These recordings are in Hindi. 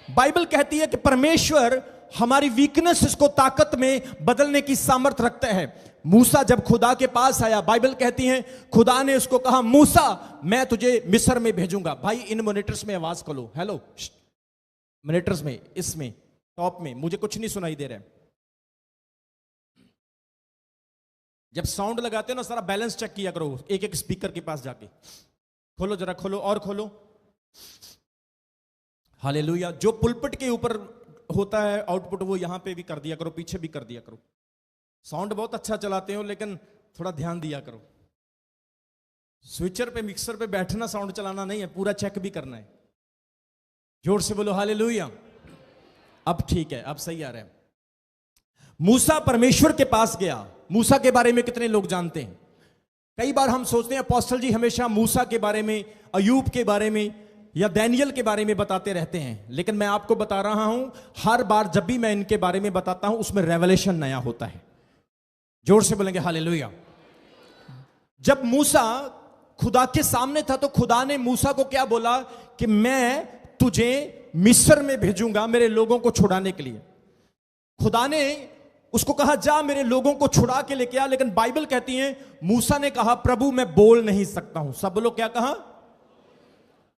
बाइबल कहती है कि परमेश्वर हमारी वीकनेस को ताकत में बदलने की सामर्थ रखता है। मूसा जब खुदा के पास आया, बाइबल कहती है खुदा ने उसको कहा, मूसा मैं तुझे मिस्र में भेजूंगा। भाई इन मॉनिटर्स में आवाज खोलो, हेलो मॉनिटर्स में, इसमें टॉप में मुझे कुछ नहीं सुनाई दे रहा है। जब साउंड लगाते हो ना, सारा बैलेंस चेक किया करो, एक एक स्पीकर के पास जाके। खोलो जरा, खोलो और खोलो। हालेलुया। जो पुलपिट के ऊपर होता है आउटपुट, वो यहां पे भी कर दिया करो, पीछे भी कर दिया करो। साउंड बहुत अच्छा चलाते हो लेकिन थोड़ा ध्यान दिया करो। स्विचर पे, मिक्सर पे बैठना साउंड चलाना नहीं है, पूरा चेक भी करना है। जोर से बोलो हालेलुया। अब ठीक है, अब सही आ रहा है। मूसा परमेश्वर के पास गया। मूसा के बारे में कितने लोग जानते हैं? कई बार हम सोचते हैं अपोस्टल जी हमेशा मूसा के बारे में, अयूब के बारे में या दानियल के बारे में बताते रहते हैं, लेकिन मैं आपको बता रहा हूं, हर बार जब भी मैं इनके बारे में बताता हूं उसमें रेवलेशन नया होता है। जोर से बोलेंगे हालेलुया। जब मूसा खुदा के सामने था तो खुदा ने मूसा को क्या बोला कि मैं तुझे मिस्र में भेजूंगा मेरे लोगों को छुड़ाने के लिए। खुदा ने उसको कहा जा मेरे लोगों को छुड़ा के लेके आ, लेकिन बाइबल कहती है मूसा ने कहा प्रभु मैं बोल नहीं सकता हूं। सब लोग क्या कहा?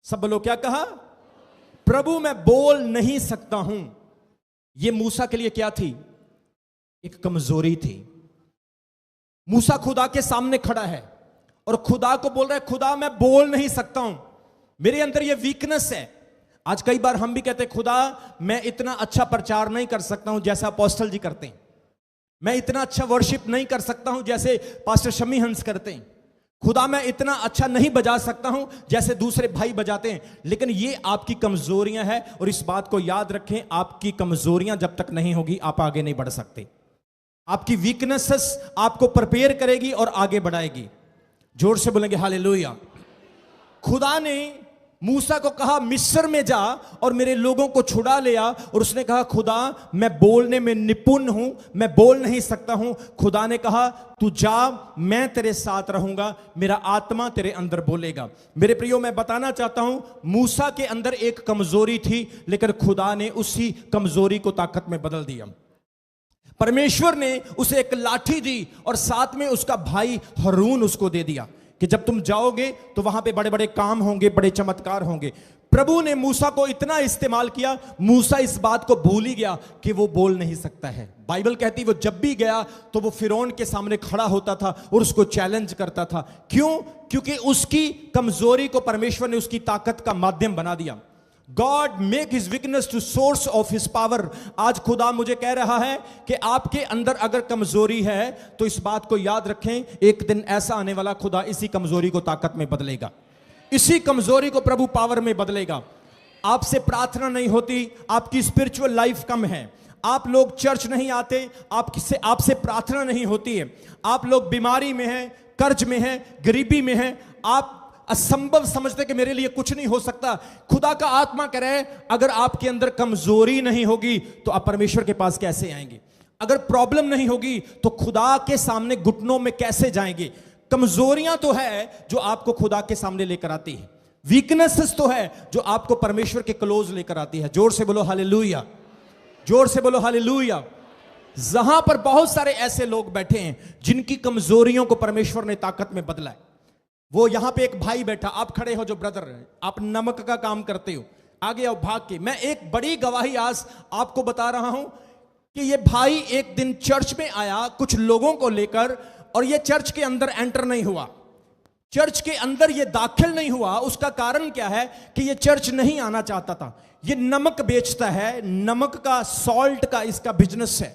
सब लोग क्या कहा? प्रभु मैं बोल नहीं सकता हूं। यह मूसा के लिए क्या थी? एक कमजोरी थी। मूसा खुदा के सामने खड़ा है और खुदा को बोल रहा है खुदा मैं बोल नहीं सकता हूं, मेरे अंदर यह वीकनेस है। आज कई बार हम भी कहते हैं खुदा मैं इतना अच्छा प्रचार नहीं कर सकता हूं जैसा अपोस्टल जी करते हैं, मैं इतना अच्छा वर्शिप नहीं कर सकता हूं जैसे पास्टर शमी हंस करते हैं, खुदा मैं इतना अच्छा नहीं बजा सकता हूं जैसे दूसरे भाई बजाते हैं। लेकिन ये आपकी कमजोरियां हैं और इस बात को याद रखें, आपकी कमजोरियां जब तक नहीं होगी आप आगे नहीं बढ़ सकते। आपकी वीकनेसेस आपको प्रिपेयर करेगी और आगे बढ़ाएगी। जोर से बोलेंगे हालेलुया। खुदा ने मूसा को कहा मिस्र में जा और मेरे लोगों को छुड़ा ले आ, और उसने कहा खुदा मैं बोलने में निपुण हूं, मैं बोल नहीं सकता हूं। खुदा ने कहा तू जा, मैं तेरे साथ रहूंगा, मेरा आत्मा तेरे अंदर बोलेगा। मेरे प्रियो मैं बताना चाहता हूं मूसा के अंदर एक कमजोरी थी, लेकिन खुदा ने उसी कमजोरी को ताकत में बदल दिया। परमेश्वर ने उसे एक लाठी दी और साथ में उसका भाई हारून उसको दे दिया कि जब तुम जाओगे तो वहां पे बड़े बड़े काम होंगे, बड़े चमत्कार होंगे। प्रभु ने मूसा को इतना इस्तेमाल किया, मूसा इस बात को भूल ही गया कि वो बोल नहीं सकता है। बाइबल कहती वो जब भी गया तो वो फिरौन के सामने खड़ा होता था और उसको चैलेंज करता था। क्यों? क्योंकि उसकी कमजोरी को परमेश्वर ने उसकी ताकत का माध्यम बना दिया। God make his weakness to source of his power। आज खुदा मुझे कह रहा है कि आपके अंदर अगर कमजोरी है तो इस बात को याद रखें, एक दिन ऐसा आने वाला खुदा इसी कमजोरी को ताकत में बदलेगा, इसी कमजोरी को प्रभु पावर में बदलेगा। आपसे प्रार्थना नहीं होती, आपकी स्पिरिचुअल लाइफ कम है, आप लोग चर्च नहीं आते, आपसे प्रार्थना नहीं होती है, आप लोग बीमारी में हैं, कर्ज में हैं, गरीबी में हैं, आप असंभव समझते कि मेरे लिए कुछ नहीं हो सकता। खुदा का आत्मा कह रहा है अगर आपके अंदर कमजोरी नहीं होगी तो आप परमेश्वर के पास कैसे आएंगे? अगर प्रॉब्लम नहीं होगी तो खुदा के सामने घुटनों में कैसे जाएंगे? कमजोरियां तो है जो आपको खुदा के सामने लेकर आती है, वीकनेसेस तो है जो आपको परमेश्वर के क्लोज लेकर आती है। जोर से बोलो हालेलुया, जोर से बोलो हालेलुया। जहां पर बहुत सारे ऐसे लोग बैठे हैं जिनकी कमजोरियों को परमेश्वर ने ताकत में बदला है। वो यहां पे एक भाई बैठा, आप खड़े हो जो ब्रदर, आप नमक का काम करते हो, आगे आओ भाग के। मैं एक बड़ी गवाही आज आपको बता रहा हूं कि ये भाई एक दिन चर्च में आया कुछ लोगों को लेकर, और ये चर्च के अंदर एंटर नहीं हुआ, चर्च के अंदर ये दाखिल नहीं हुआ। उसका कारण क्या है कि ये चर्च नहीं आना चाहता था। ये नमक बेचता है, नमक का, सॉल्ट का इसका बिजनेस है।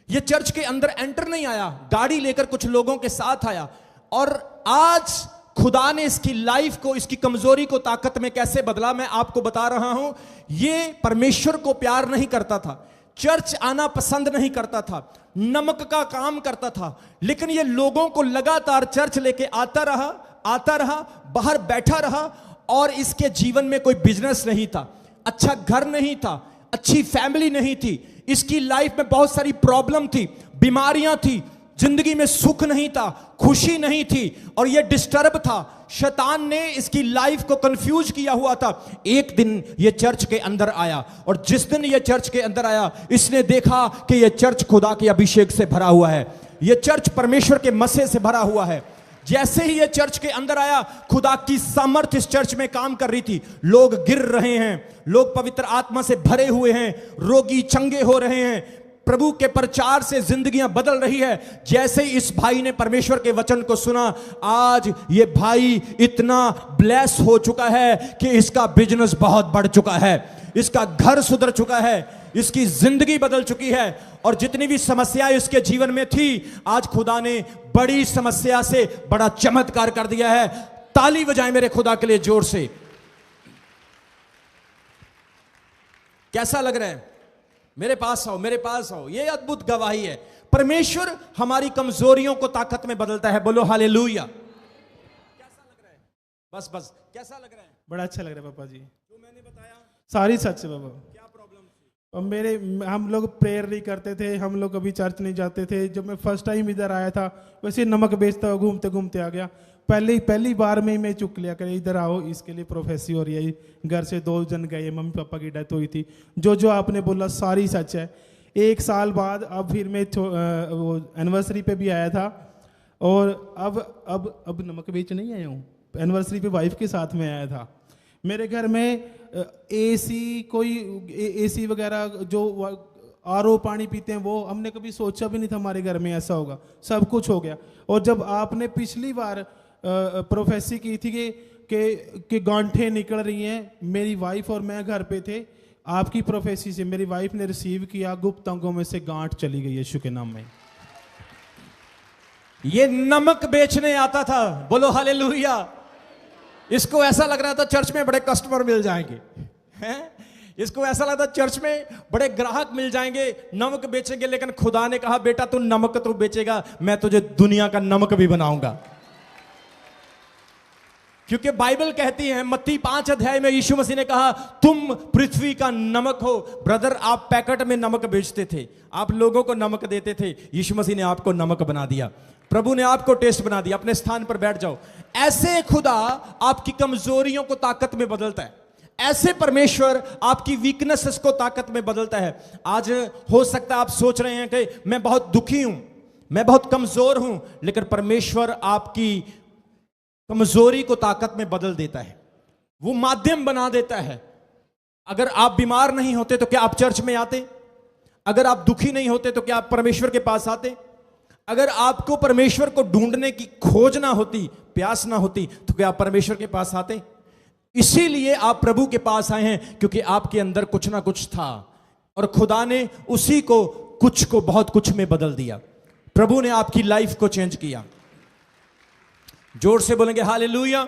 ये चर्च के अंदर एंटर नहीं आया, गाड़ी लेकर कुछ लोगों के साथ आया, और आज खुदा ने इसकी लाइफ को, इसकी कमजोरी को ताकत में कैसे बदला मैं आपको बता रहा हूं। ये परमेश्वर को प्यार नहीं करता था, चर्च आना पसंद नहीं करता था, नमक का काम करता था, लेकिन ये लोगों को लगातार चर्च लेके आता रहा, बाहर बैठा रहा, और इसके जीवन में कोई बिजनेस नहीं था, अच्छा घर नहीं था, अच्छी फैमिली नहीं थी, इसकी लाइफ में बहुत सारी प्रॉब्लम थी, बीमारियां थी, जिंदगी में सुख नहीं था, खुशी नहीं थी और ये डिस्टर्ब था। शैतान ने इसकी लाइफ को कंफ्यूज किया हुआ था। एक दिन ये चर्च के अंदर आया और जिस दिन ये चर्च के अंदर आया, इसने देखा कि ये चर्च खुदा के अभिषेक से भरा हुआ है, ये चर्च परमेश्वर के मसे से भरा हुआ है। जैसे ही ये चर्च के अंदर आया, खुदा की सामर्थ इस चर्च में काम कर रही थी। लोग गिर रहे हैं, लोग पवित्र आत्मा से भरे हुए हैं, रोगी चंगे हो रहे हैं, प्रभु के प्रचार से जिंदगियां बदल रही है। जैसे ही इस भाई ने परमेश्वर के वचन को सुना, आज ये भाई इतना ब्लेस हो चुका है कि इसका बिजनेस बहुत बढ़ चुका है, इसका घर सुधर चुका है, इसकी जिंदगी बदल चुकी है और जितनी भी समस्याएं इसके जीवन में थी, आज खुदा ने बड़ी समस्या से बड़ा चमत्कार कर दिया है। ताली बजाएं मेरे खुदा के लिए जोर से। कैसा लग रहा है? मेरे पास आओ, मेरे पास आओ। ये अद्भुत गवाही है। परमेश्वर हमारी कमजोरियों को ताकत में बदलता है। बोलो हालेलुया। कैसा लग रहा है? बस बस, कैसा लग रहा है? बड़ा अच्छा लग रहा है पापा जी, जो मैंने बताया सारी सच है पापा। क्या प्रॉब्लम थी? और हम लोग प्रेयर नहीं करते थे, हम लोग कभी चर्च नहीं जाते थे। जब मैं फर्स्ट टाइम इधर आया था, वैसे नमक बेचता हुआ घूमते घूमते आ गया। पहली बार में ही मैं चुक लिया, करे इधर आओ, इसके लिए प्रोफेसी हो रही है। घर से 2 जन गए, मम्मी पापा की डेथ हुई थी। जो आपने बोला सारी सच है। 1 साल बाद अब फिर मैं वो एनिवर्सरी पे भी आया था और अब नमक बेच नहीं आया हूँ। एनिवर्सरी पे वाइफ के साथ में आया था। मेरे घर में एसी वगैरह जो आरओ पानी पीते हैं, वो हमने कभी सोचा भी नहीं था हमारे घर में ऐसा होगा। सब कुछ हो गया। और जब आपने पिछली बार प्रोफेसी की थी कि गांठें निकल रही हैं, मेरी वाइफ और मैं घर पे थे, आपकी प्रोफेसी से मेरी वाइफ ने रिसीव किया, गुप्त अंगों में से गांठ चली गई यीशु के नाम में। ये नमक बेचने आता था। बोलो हालेलुया। इसको ऐसा लग रहा था चर्च में बड़े कस्टमर मिल जाएंगे, हैं? इसको ऐसा लगा चर्च में बड़े ग्राहक मिल जाएंगे, नमक बेचेंगे। लेकिन खुदा ने कहा, बेटा तू नमक तो बेचेगा, मैं तुझे दुनिया का नमक भी बनाऊंगा। क्योंकि बाइबल कहती है, मत्ती 5 अध्याय में यीशु मसीह ने कहा, तुम पृथ्वी का नमक हो। ब्रदर, आप पैकेट में नमक बेचते थे, आप लोगों को नमक देते थे। यीशु मसीह ने आपको नमक बना दिया, प्रभु ने आपको टेस्ट बना दिया। अपने स्थान पर बैठ जाओ। ऐसे खुदा आपकी कमजोरियों को ताकत में बदलता है। ऐसे परमेश्वर आपकी वीकनेसेस को ताकत में बदलता है। आज हो सकता है आप सोच रहे हैं कि मैं बहुत दुखी हूं, मैं बहुत कमजोर हूं, लेकिन परमेश्वर आपकी कमजोरी को ताकत में बदल देता है, वो माध्यम बना देता है। अगर आप बीमार नहीं होते तो क्या आप चर्च में आते? अगर आप दुखी नहीं होते तो क्या आप परमेश्वर के पास आते? अगर आपको परमेश्वर को ढूंढने की खोज ना होती, प्यास ना होती, तो क्या आप परमेश्वर के पास आते? इसीलिए आप प्रभु के पास आए हैं, क्योंकि आपके अंदर कुछ ना कुछ था और खुदा ने उसी को कुछ को बहुत कुछ में बदल दिया। प्रभु ने आपकी लाइफ को चेंज किया। जोर से बोलेंगे हालेलुया।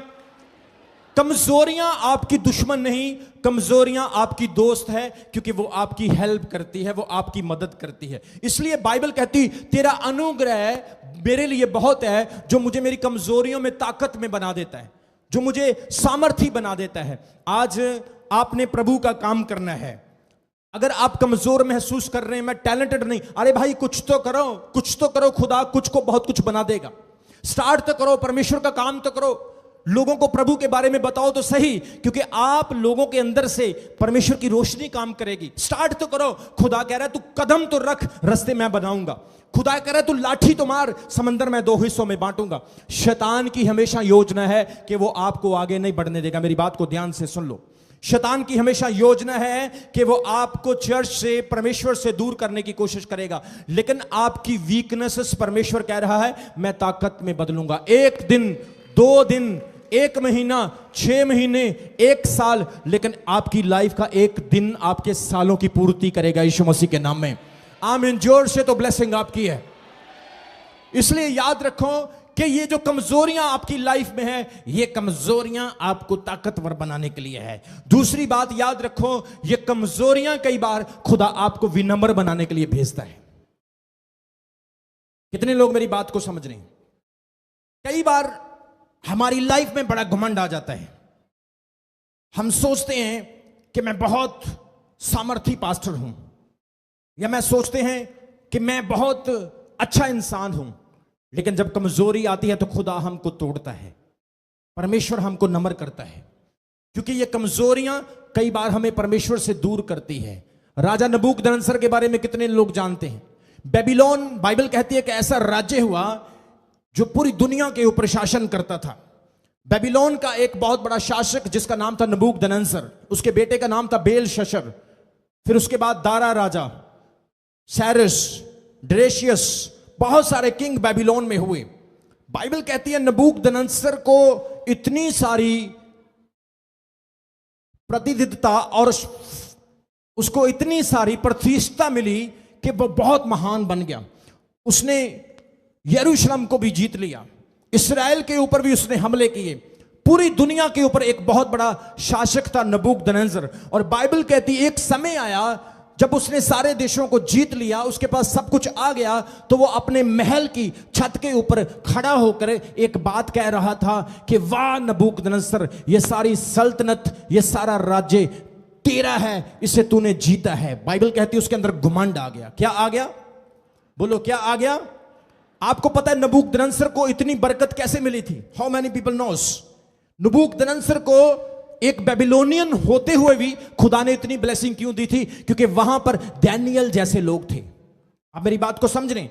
कमजोरियां आपकी दुश्मन नहीं, कमजोरियां आपकी दोस्त है, क्योंकि वो आपकी हेल्प करती है, वो आपकी मदद करती है। इसलिए बाइबल कहती, तेरा अनुग्रह मेरे लिए बहुत है, जो मुझे मेरी कमजोरियों में ताकत में बना देता है, जो मुझे सामर्थी बना देता है। आज आपने प्रभु का काम करना है। अगर आप कमजोर महसूस कर रहे हैं, मैं टैलेंटेड नहीं, अरे भाई कुछ तो करो, कुछ तो करो। खुदा कुछ को बहुत कुछ बना देगा। स्टार्ट तो करो, परमेश्वर का काम तो करो, लोगों को प्रभु के बारे में बताओ तो सही, क्योंकि आप लोगों के अंदर से परमेश्वर की रोशनी काम करेगी। स्टार्ट तो करो। खुदा कह रहा है तू कदम तो रख, रास्ते मैं बनाऊंगा। खुदा कह रहा है तू लाठी तो मार, समंदर मैं 2 हिस्सों में बांटूंगा। शैतान की हमेशा योजना है कि वो आपको आगे नहीं बढ़ने देगा। मेरी बात को ध्यान से सुन लो। शैतान की हमेशा योजना है कि वो आपको चर्च से, परमेश्वर से दूर करने की कोशिश करेगा। लेकिन आपकी वीकनेसेस परमेश्वर कह रहा है मैं ताकत में बदलूंगा। 1 दिन, 2 दिन, 1 महीना, 6 महीने, 1 साल, लेकिन आपकी लाइफ का 1 दिन आपके सालों की पूर्ति करेगा यीशु मसीह के नाम में। आमीन। जोर से तो ब्लेसिंग आपकी है। इसलिए याद रखो कि ये जो कमजोरियां आपकी लाइफ में है, ये कमजोरियां आपको ताकतवर बनाने के लिए है। दूसरी बात याद रखो, ये कमजोरियां कई बार खुदा आपको विनम्र बनाने के लिए भेजता है। कितने लोग मेरी बात को समझ रहे हैं? कई बार हमारी लाइफ में बड़ा घमंड आ जाता है। हम सोचते हैं कि मैं बहुत सामर्थी पास्टर हूं, या मैं सोचते हैं कि मैं बहुत अच्छा इंसान हूं। लेकिन जब कमजोरी आती है तो खुदा हमको तोड़ता है, परमेश्वर हमको नम्र करता है, क्योंकि ये कमजोरियां कई बार हमें परमेश्वर से दूर करती है। राजा नबूकदनेस्सर के बारे में कितने लोग जानते हैं? बेबीलोन, बाइबल कहती है कि ऐसा राज्य हुआ जो पूरी दुनिया के ऊपर शासन करता था। बेबीलोन का एक बहुत बड़ा शासक जिसका नाम था नबूकदनेस्सर, उसके बेटे का नाम था बेलशस्सर, फिर उसके बाद दारा राजा, सैरस, ड्रेशियस, बहुत सारे किंग बेबीलोन में हुए। बाइबल कहती है नबूकदनेस्सर को इतनी सारी प्रतिनिधिता और उसको इतनी सारी प्रतिष्ठा मिली कि वो बहुत महान बन गया। उसने यरूशलेम को भी जीत लिया, इस्राएल के ऊपर भी उसने हमले किए, पूरी दुनिया के ऊपर एक बहुत बड़ा शासक था नबूकदनेस्सर। और बाइबल कहती है एक समय आया जब उसने सारे देशों को जीत लिया, उसके पास सब कुछ आ गया, तो वो अपने महल की छत के ऊपर खड़ा होकर एक बात कह रहा था कि वाह नबूकदनेस्सर, ये सारी सल्तनत, ये सारा राज्य तेरा है, इसे तूने जीता है। बाइबल कहती है उसके अंदर घमंड आ गया। क्या आ गया? बोलो क्या आ गया? आपको पता है नबूकदनेस्सर को इतनी बरकत कैसे मिली थी? How many people knows? Nebuchadnezzar को एक बेबीलोनियन होते हुए भी खुदा ने इतनी ब्लेसिंग क्यों दी थी? क्योंकि वहां पर डैनियल जैसे लोग थे। आप मेरी बात को समझ रहे?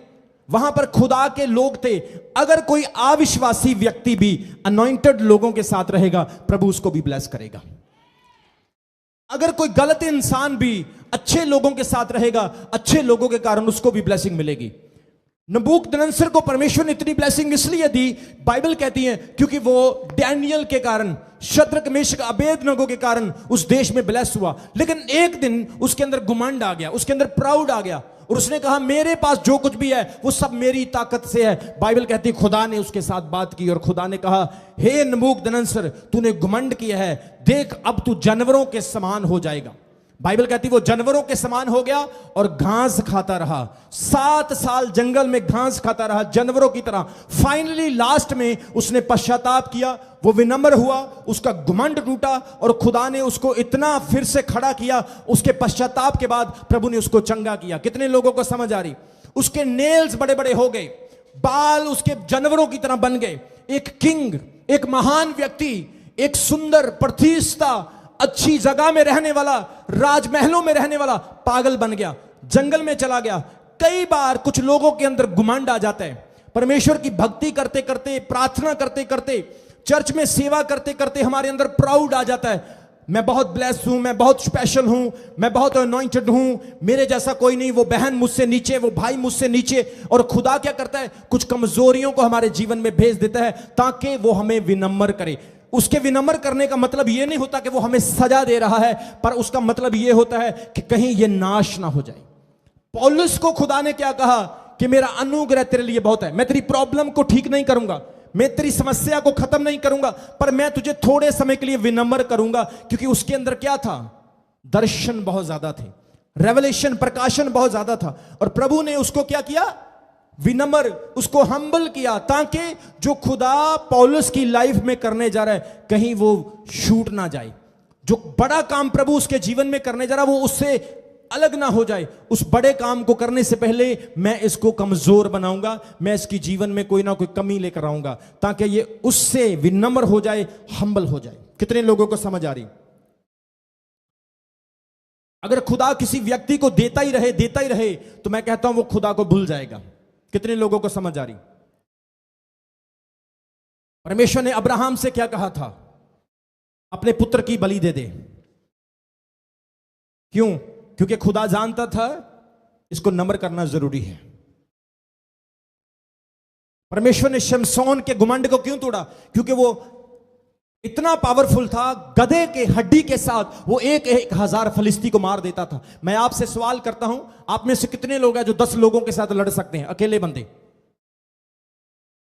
वहां पर खुदा के लोग थे। अगर कोई अविश्वासी व्यक्ति भी अनॉइंटेड लोगों के साथ रहेगा, प्रभु उसको भी ब्लेस करेगा। अगर कोई गलत इंसान भी अच्छे लोगों के साथ रहेगा, अच्छे लोगों के कारण उसको भी ब्लेसिंग मिलेगी। नबूकदनेस्सर को परमेश्वर ने इतनी ब्लेसिंग इसलिए दी, बाइबल कहती है, क्योंकि वो डैनियल के कारण, शद्रक, मेशक, अबेदनगो के कारण उस देश में ब्लेस हुआ। लेकिन एक दिन उसके अंदर घमंड आ गया, उसके अंदर प्राउड आ गया, और उसने कहा मेरे पास जो कुछ भी है वो सब मेरी ताकत से है। बाइबल कहती है खुदा ने उसके साथ बात की और खुदा ने कहा, हे नबूकदनेस्सर, तूने घमंड किया है, देख अब तू जानवरों के समान हो जाएगा। बाइबल कहती वो जानवरों के समान हो गया और घास खाता रहा। 7 साल जंगल में घास खाता रहा जानवरों की तरह। फाइनली लास्ट में उसने पश्चाताप किया, वो विनम्र हुआ, उसका घमंड टूटा और खुदा ने उसको इतना फिर से खड़ा किया। उसके पश्चाताप के बाद प्रभु ने उसको चंगा किया। कितने लोगों को समझ आ रही? उसके नेल्स बड़े बड़े हो गए, बाल उसके जानवरों की तरह बन गए। एक किंग, एक महान व्यक्ति, एक सुंदर, प्रतिष्ठा, अच्छी जगह में रहने वाला, राजमहलों में रहने वाला पागल बन गया, जंगल में चला गया। कई बार कुछ लोगों के अंदर घमंड आ जाता है। परमेश्वर की भक्ति करते करते, प्रार्थना करते करते, चर्च में सेवा करते करते हमारे अंदर प्राउड आ जाता है। मैं बहुत ब्लेस हूं, मैं बहुत स्पेशल हूं, मैं बहुत अनॉइंटेड हूं, मेरे जैसा कोई नहीं, वो बहन मुझसे नीचे, वो भाई मुझसे नीचे। और खुदा क्या करता है? कुछ कमजोरियों को हमारे जीवन में भेज देता है ताकि वो हमें विनम्र करे। उसके विनम्र करने का मतलब यह नहीं होता कि वो हमें सजा दे रहा है, पर उसका मतलब यह होता है कि कहीं यह नाश ना हो जाए। पौलुस को खुदा ने क्या कहा कि मेरा अनुग्रह तेरे लिए बहुत है, मैं तेरी प्रॉब्लम को ठीक नहीं करूंगा, मैं तेरी समस्या को खत्म नहीं करूंगा, पर मैं तुझे थोड़े समय के लिए विनम्र करूंगा। क्योंकि उसके अंदर क्या था? दर्शन बहुत ज्यादा थे, रेवलेशन, प्रकाशन बहुत ज्यादा था। और प्रभु ने उसको क्या किया? विनम्र, उसको हम्बल किया, ताकि जो खुदा पौलुस की लाइफ में करने जा रहा है कहीं वो छूट ना जाए। जो बड़ा काम प्रभु उसके जीवन में करने जा रहा है वो उससे अलग ना हो जाए। उस बड़े काम को करने से पहले मैं इसको कमजोर बनाऊंगा, मैं इसकी जीवन में कोई ना कोई कमी लेकर आऊंगा, ताकि ये उससे विनम्र हो जाए, हम्बल हो जाए। कितने लोगों को समझ आ रही? अगर खुदा किसी व्यक्ति को देता ही रहे तो मैं कहता हूं वो खुदा को भूल जाएगा। कितने लोगों को समझ आ रही? परमेश्वर ने अब्राहम से क्या कहा था? अपने पुत्र की बलि दे दे। क्यों? क्योंकि खुदा जानता था इसको नम्र करना जरूरी है। परमेश्वर ने शमशोन के घमंड को क्यों तोड़ा? क्योंकि वो इतना पावरफुल था, गधे के हड्डी के साथ वो 1,000 फलिस्ती को मार देता था। मैं आपसे सवाल करता हूं, आप में से कितने लोग हैं जो 10 लोगों के साथ लड़ सकते हैं? अकेले बंदे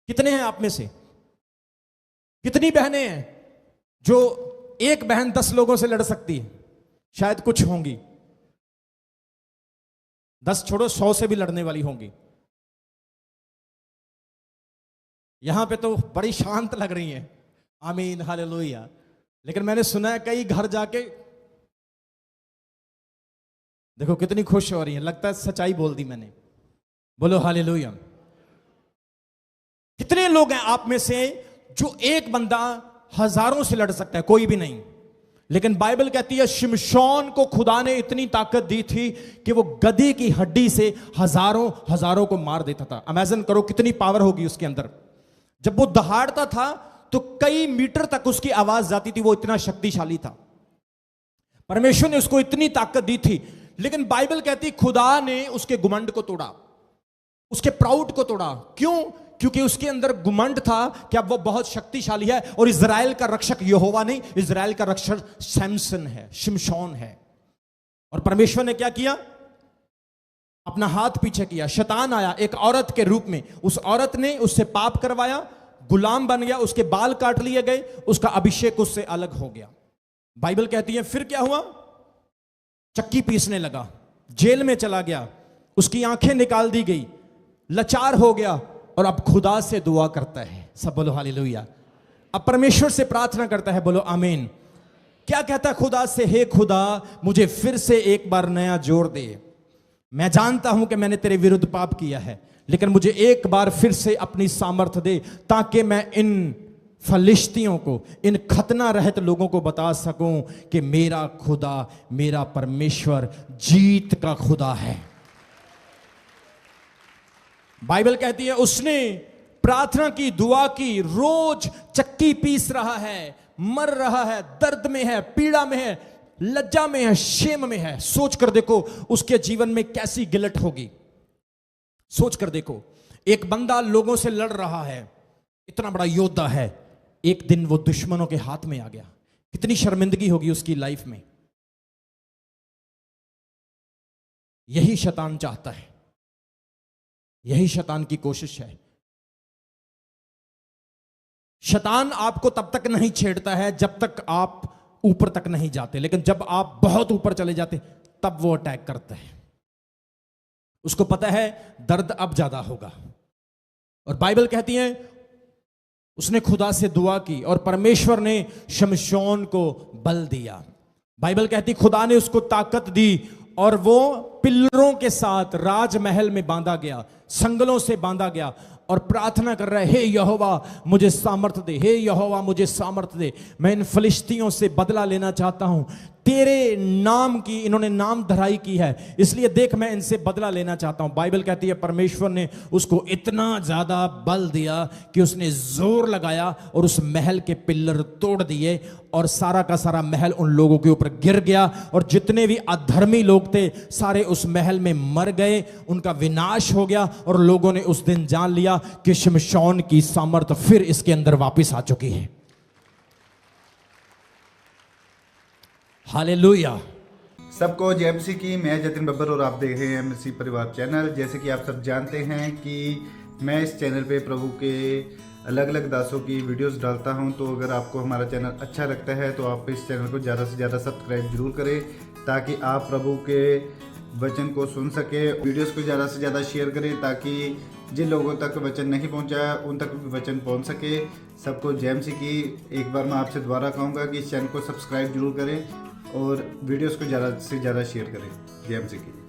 कितने हैं आप में से? कितनी बहनें हैं जो एक बहन 10 लोगों से लड़ सकती है? शायद कुछ होंगी, 10 छोड़ो 100 से भी लड़ने वाली होंगी। यहां पे तो बड़ी शांत लग रही हैं, आमीन, हालेलुया। लेकिन मैंने सुना है कई घर जाके देखो कितनी खुश हो रही है, लगता है सच्चाई बोल दी मैंने। बोलो हालेलुया। कितने लोग हैं आप में से जो एक बंदा हजारों से लड़ सकता है? कोई भी नहीं। लेकिन बाइबल कहती है शिमशोन को खुदा ने इतनी ताकत दी थी कि वो गधी की हड्डी से हजारों हजारों को मार देता था। इमेजिन करो कितनी पावर होगी उसके अंदर। जब वो दहाड़ता था तो कई मीटर तक उसकी आवाज जाती थी, वो इतना शक्तिशाली था। परमेश्वर ने उसको इतनी ताकत दी थी। लेकिन बाइबल कहती खुदा ने उसके घुमंड को तोड़ा, उसके प्राउड को तोड़ा। क्यों? क्योंकि उसके अंदर घुमंड था कि अब वो बहुत शक्तिशाली है और इजराइल का रक्षक यहोवा नहीं, इजराइल का रक्षक सैमसन है, शिमशोन है। और परमेश्वर ने क्या किया? अपना हाथ पीछे किया। शैतान आया एक औरत के रूप में, उस औरत ने उससे पाप करवाया, गुलाम बन गया, उसके बाल काट लिए गए, उसका अभिषेक उससे अलग हो गया। बाइबल कहती है फिर क्या हुआ? चक्की पीसने लगा, जेल में चला गया, उसकी आंखें निकाल दी गई, लाचार हो गया और अब खुदा से दुआ करता है। सब बोलो हालेलुया। अब परमेश्वर से प्रार्थना करता है, बोलो आमीन। क्या कहता है खुदा से? हे खुदा, मुझे फिर से एक बार नया जोर दे। मैं जानता हूं कि मैंने तेरे विरुद्ध पाप किया है, लेकिन मुझे एक बार फिर से अपनी सामर्थ दे ताकि मैं इन फलिश्तियों को, इन खतना रहित लोगों को बता सकूं कि मेरा खुदा, मेरा परमेश्वर जीत का खुदा है। बाइबल कहती है उसने प्रार्थना की, दुआ की, रोज चक्की पीस रहा है, मर रहा है, दर्द में है, पीड़ा में है, लज्जा में है, शेम में है। सोच कर देखो उसके जीवन में कैसी गिलट होगी। सोच कर देखो, एक बंदा लोगों से लड़ रहा है, इतना बड़ा योद्धा है, एक दिन वो दुश्मनों के हाथ में आ गया। कितनी शर्मिंदगी होगी उसकी लाइफ में। यही शैतान चाहता है, यही शैतान की कोशिश है। शैतान आपको तब तक नहीं छेड़ता है जब तक आप ऊपर तक नहीं जाते, लेकिन जब आप बहुत ऊपर चले जाते तब वो अटैक करता है। उसको पता है दर्द अब ज्यादा होगा। और बाइबल कहती है उसने खुदा से दुआ की और परमेश्वर ने शिमशोन को बल दिया। बाइबल कहती खुदा ने उसको ताकत दी और वो पिल्लरों के साथ राजमहल में बांधा गया, संगलों से बांधा गया और प्रार्थना कर रहा है, हे यहोवा मुझे सामर्थ दे, हे यहोवा मुझे सामर्थ दे, मैं इन फलिश्तियों से बदला लेना चाहता हूं। तेरे नाम की इन्होंने नाम धराई की है, इसलिए देख मैं इनसे बदला लेना चाहता हूं। बाइबल कहती है परमेश्वर ने उसको इतना ज्यादा बल दिया कि उसने जोर लगाया और उस महल के पिल्लर तोड़ दिए और सारा का सारा महल उन लोगों के ऊपर गिर गया और जितने भी अधर्मी लोग थे सारे उस महल में मर गए, उनका विनाश हो गया। और लोगों ने उस दिन जान लिया कि शिमशोन की सामर्थ फिर इसके अंदर वापस आ चुकी है। हालेलुया। सबको जय मसीह की। मैं जतिन बब्बर और आप देख रहे हैं मसीह परिवार चैनल। जैसे कि आप सब जानते हैं कि मैं इस चैनल पे प्रभु के अलग अलग दासों की वीडियोस डालता हूं, तो अगर आपको हमारा चैनल अच्छा लगता है तो आप इस चैनल को ज़्यादा से ज़्यादा सब्सक्राइब जरूर करें ताकि आप प्रभु के वचन को सुन सके। वीडियोस को ज़्यादा से ज़्यादा शेयर करें ताकि जिन लोगों तक वचन नहीं पहुंचा उन तक भी वचन पहुंच सके। सबको जय मसीह की। एक बार मैं आपसे दोबारा कहूँगा कि इस चैनल को सब्सक्राइब जरूर करें और वीडियोस को ज़्यादा से ज़्यादा शेयर करें। जय मसीह की।